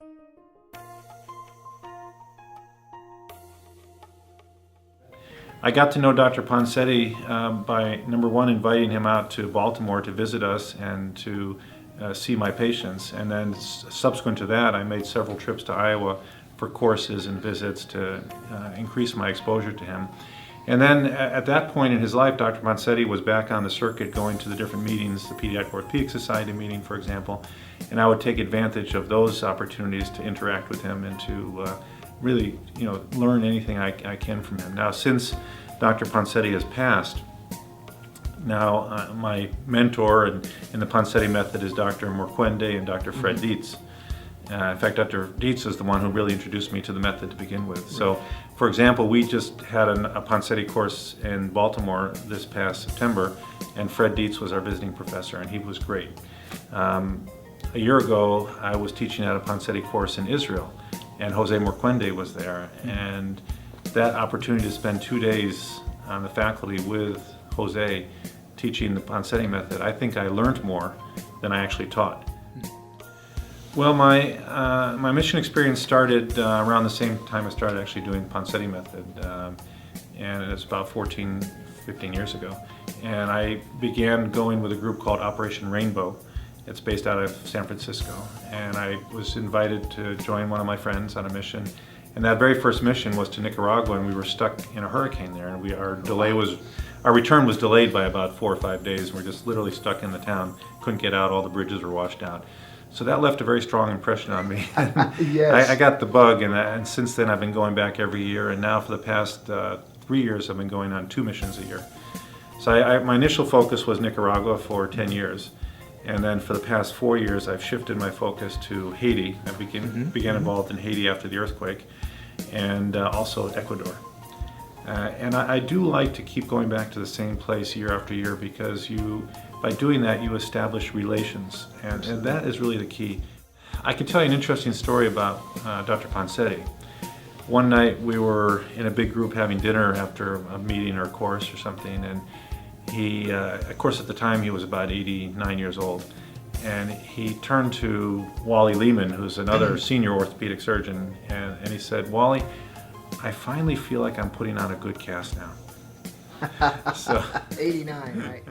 I got to know Dr. Poncetti by, number one, inviting him out to Baltimore to visit us and to see my patients. And then subsequent to that, I made several trips to Iowa for courses and visits to increase my exposure to him. And then at that point in his life, Dr. Poncetti was back on the circuit going to the different meetings, the Pediatric Orthopedic Society meeting, for example, and I would take advantage of those opportunities to interact with him and to really, learn anything I can from him. Now, since Dr. Poncetti has passed, now my mentor in the Poncetti method is Dr. Morquende and Dr. Fred Dietz. In fact, Dr. Dietz is the one who really introduced me to the method to begin with. So, for example, we just had a Poncetti course in Baltimore this past September, and Fred Dietz was our visiting professor, and he was great. A year ago, I was teaching at a Poncetti course in Israel, and Jose Morquende was there, and that opportunity to spend 2 days on the faculty with Jose teaching the Poncetti method, I think I learned more than I actually taught. Well, my mission experience started around the same time I started actually doing the Poncetti method, and it's about 15 years ago. And I began going with a group called Operation Rainbow. It's based out of San Francisco, and I was invited to join one of my friends on a mission. And that very first mission was to Nicaragua, and we were stuck in a hurricane there, and our return was delayed by about 4 or 5 days. We're just literally stuck in the town, couldn't get out, all the bridges were washed out. So that left a very strong impression on me. Yes. I got the bug, and since then I've been going back every year, and now for the past 3 years I've been going on 2 missions a year. So my initial focus was Nicaragua for 10 years. And then for the past 4 years, I've shifted my focus to Haiti. I began involved in Haiti after the earthquake, and also Ecuador. And I do like to keep going back to the same place year after year, because by doing that, you establish relations, and that is really the key. I can tell you an interesting story about Dr. Poncetti. One night we were in a big group having dinner after a meeting or a course or something, and he, of course at the time he was about 89 years old, and he turned to Wally Lehman, who's another senior orthopedic surgeon, and he said, "Wally, I finally feel like I'm putting on a good cast now." So 89, right?